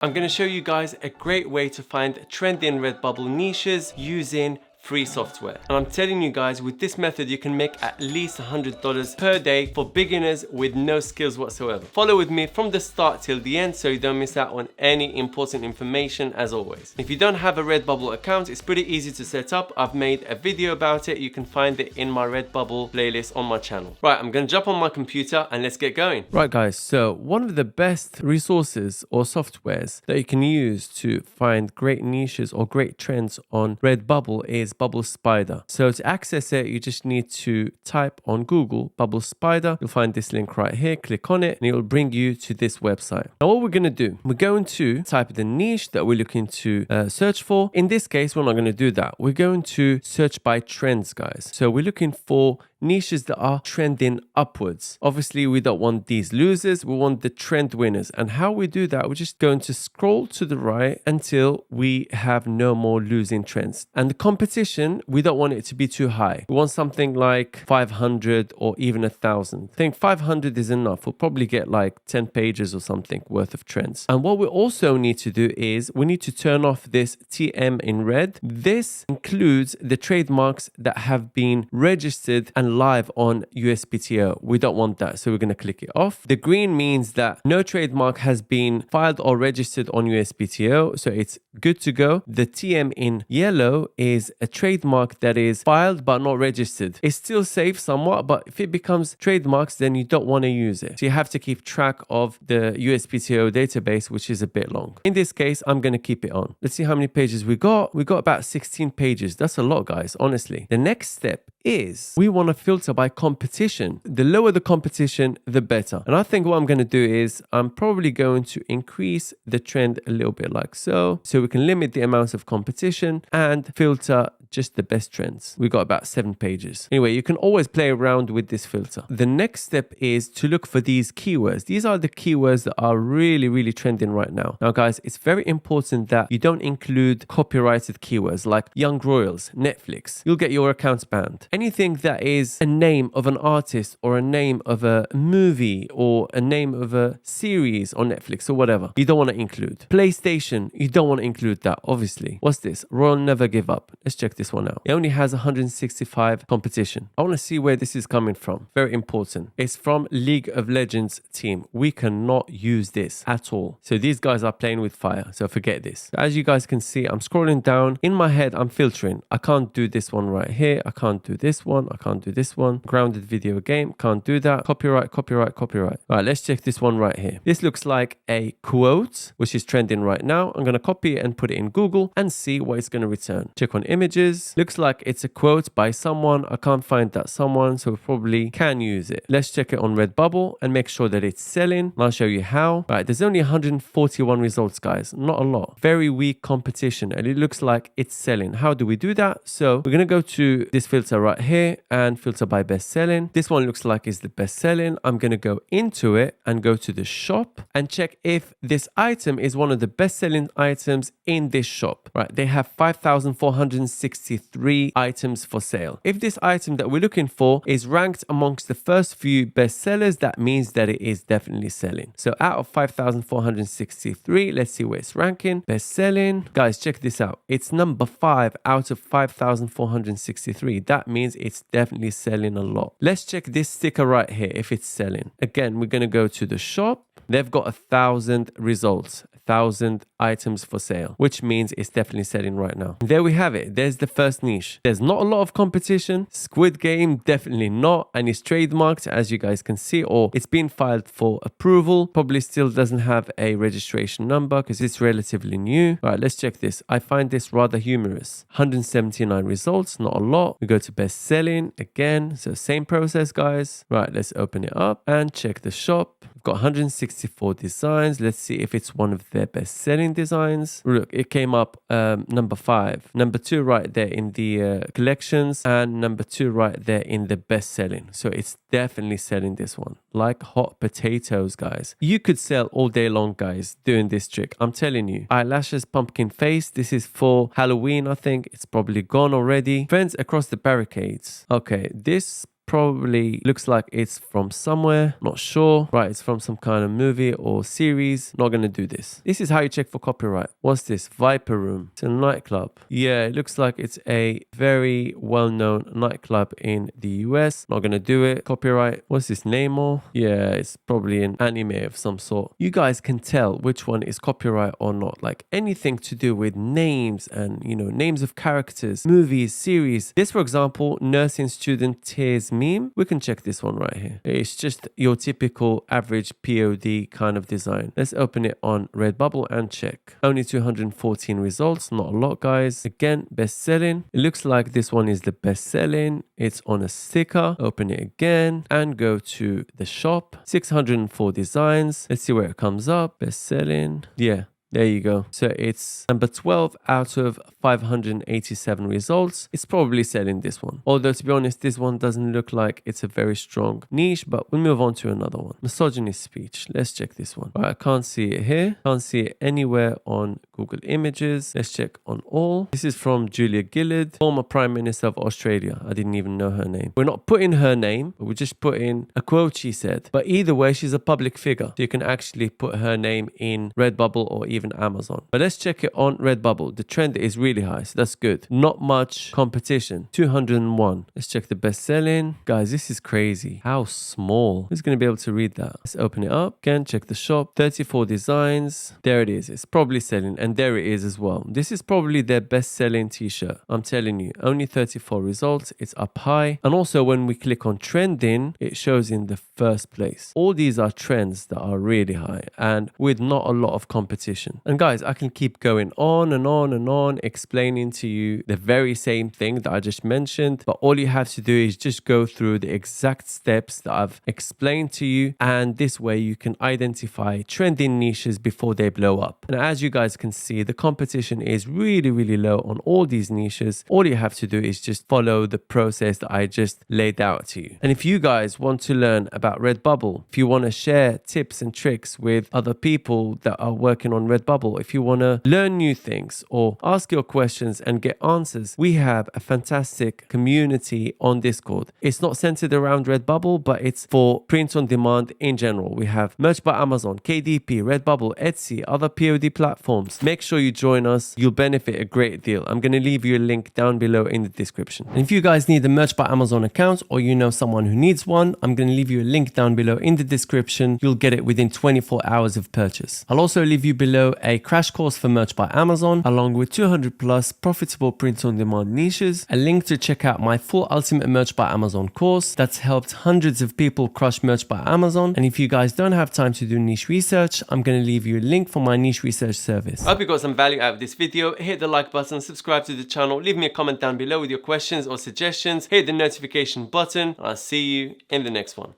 I'm going to show you guys a great way to find trending Redbubble niches using free software. And I'm telling you guys, with this method, you can make at least $100 per day for beginners with no skills whatsoever. Follow with me from the start till the end so you don't miss out on any important information as always. If you don't have a Redbubble account, it's pretty easy to set up. I've made a video about it. You can find it in my Redbubble playlist on my channel. Right, I'm going to jump on my computer and let's get going. Right guys, so one of the best resources or softwares that you can use to find great niches or great trends on Redbubble is Bubble Spider. So to access it, you just need to type on Google Bubble Spider. You'll find this link right here. Click on it and it will bring you to this website. Now what we're going to do, we're going to type the niche that we're looking to search for. In this case, we're not going to do that. We're going to search by trends, guys. So we're looking for niches that are trending upwards. Obviously, we don't want these losers. We want the trend winners. And how we do that, we're just going to scroll to the right until we have no more losing trends. And the competition, we don't want it to be too high. We want something like 500 or even 1,000. I think 500 is enough. We'll probably get like 10 pages or something worth of trends. And what we also need to do is we need to turn off this TM in red. This includes the trademarks that have been registered and live on USPTO. We don't want that, so we're going to click it off. The green means that no trademark has been filed or registered on USPTO, so it's good to go. The TM in yellow is a trademark that is filed but not registered. It's still safe somewhat, but if it becomes trademarks, then you don't want to use it. So you have to keep track of the USPTO database, which is a bit long. In this case, I'm going to keep it on. Let's see how many pages we got. We got about 16 pages. That's a lot, guys, honestly. The next step is we want to filter by competition. The lower the competition, the better. And I think what I'm going to do is I'm probably going to increase the trend a little bit like so we can limit the amount of competition and filter just the best trends. We got about 7 pages. Anyway, you can always play around with this filter. The next step is to look for these keywords. These are the keywords that are really trending right now. Now, guys, it's very important that you don't include copyrighted keywords like Young Royals, Netflix. You'll get your accounts banned. Anything that is a name of an artist or a name of a movie or a name of a series on Netflix or whatever, you don't want to include. PlayStation, you don't want to include that, obviously. What's this? Royal Never Give Up. Let's check this one out. It only has 165 competition. I want to see where this is coming from. Very important. It's from League of Legends team. We cannot use this at all. So these guys are playing with fire. So forget this. So as you guys can see, I'm scrolling down. In my head, I'm filtering. I can't do this one right here. I can't do this one. I can't do this one. Grounded video game. Can't do that. Copyright. All right, let's check this one right here. This looks like a quote, which is trending right now. I'm going to copy it and put it in Google and see what it's going to return. Check on images. Looks like it's a quote by someone. I can't find that someone, so we probably can use it. Let's check it on Redbubble and make sure that it's selling. And I'll show you how. Right, there's only 141 results, guys. Not a lot. Very weak competition, and it looks like it's selling. How do we do that? So we're going to go to this filter right here and filter by best selling. This one looks like it's the best selling. I'm going to go into it and go to the shop and check if this item is one of the best selling items in this shop. Right, they have 5,463 items for sale. If this item that we're looking for is ranked amongst the first few best sellers, that means that it is definitely selling. So out of 5,463, let's see where it's ranking. Best selling. Guys, check this out. It's number 5 out of 5,463. That means it's definitely selling a lot. Let's check this sticker right here if it's selling. Again, we're going to go to the shop. They've got 1,000 results, 1,000 items for sale, which means it's definitely selling right now. There we have it. There's the first niche. There's not a lot of competition. Squid Game, definitely not. And it's trademarked, as you guys can see, or it's been filed for approval. Probably still doesn't have a registration number because it's relatively new. All right, let's check this. I find this rather humorous. 179 results, not a lot. We go to best selling again. So same process, guys. Right, let's open it up and check the shop. We've got 164 designs. Let's see if it's one of their best-selling designs. Look, it came up number 5. Number 2 right there in the collections. And number 2 right there in the best-selling. So it's definitely selling this one. Like hot potatoes, guys. You could sell all day long, guys, doing this trick. I'm telling you. Eyelashes, pumpkin face. This is for Halloween, I think. It's probably gone already. Friends across the barricades. Okay, this probably looks like it's from somewhere, not sure. Right, it's from some kind of movie or series. Not gonna do this. This is how you check for copyright. What's this? Viper Room. It's a nightclub. Yeah, it looks like it's a very well-known nightclub in the US. Not gonna do it. Copyright. What's this? Namor? Yeah, it's probably an anime of some sort. You guys can tell which one is copyright or not. Like anything to do with names and, you know, names of characters, movies, series. This, for example, nursing student tears meme. We can check this one right here. It's just your typical average POD kind of design. Let's open it on Redbubble and check. Only 214 results. Not a lot, guys. Again, best selling. It looks like this one is the best selling. It's on a sticker. Open it again and go to the shop. 604 designs. Let's see where it comes up. Best selling. Yeah. There you go. So it's number 12 out of 587 results. It's probably selling this one. Although, to be honest, this one doesn't look like it's a very strong niche, but we'll move on to another one. Misogynist speech. Let's check this one. Right, I can't see it here. Can't see it anywhere on Google Images. Let's check on all. This is from Julia Gillard, former Prime Minister of Australia. I didn't even know her name. We're not putting her name, but we just put in a quote she said. But either way, she's a public figure. So you can actually put her name in Redbubble or even Amazon. But let's check it on Redbubble. The trend is really high, so that's good. Not much competition. 201. Let's check the best selling. Guys, this is crazy. How small. Who's going to be able to read that? Let's open it up. Again, check the shop. 34 designs. There it is. It's probably selling, and there it is as well. This is probably their best selling t-shirt. I'm telling you, only 34 results. It's up high. And also when we click on trending, it shows in the first place. All these are trends that are really high and with not a lot of competition. And guys, I can keep going on and on and on explaining to you the very same thing that I just mentioned, but all you have to do is just go through the exact steps that I've explained to you, and this way you can identify trending niches before they blow up. And as you guys can see, the competition is really low on all these niches. All you have to do is just follow the process that I just laid out to you. And if you guys want to learn about Redbubble, if you want to share tips and tricks with other people that are working on Redbubble, if you want to learn new things or ask your questions and get answers, we have a fantastic community on Discord. It's not centered around Redbubble, but it's for print on demand in general. We have merch by Amazon, KDP, Redbubble, Etsy, other POD platforms. Make sure you join us. You'll benefit a great deal. I'm going to leave you a link down below in the description. And if you guys need a merch by Amazon account, or you know someone who needs one, I'm going to leave you a link down below in the description. You'll get it within 24 hours of purchase. I'll also leave you below a crash course for merch by Amazon, along with 200 plus profitable print on demand niches, a link to check out my full ultimate merch by Amazon course that's helped hundreds of people crush merch by Amazon. And if you guys don't have time to do niche research, I'm going to leave you a link for my niche research service. I hope you got some value out of this video. Hit the like button, subscribe to the channel, leave me a comment down below with your questions or suggestions, hit the notification button, and I'll see you in the next one.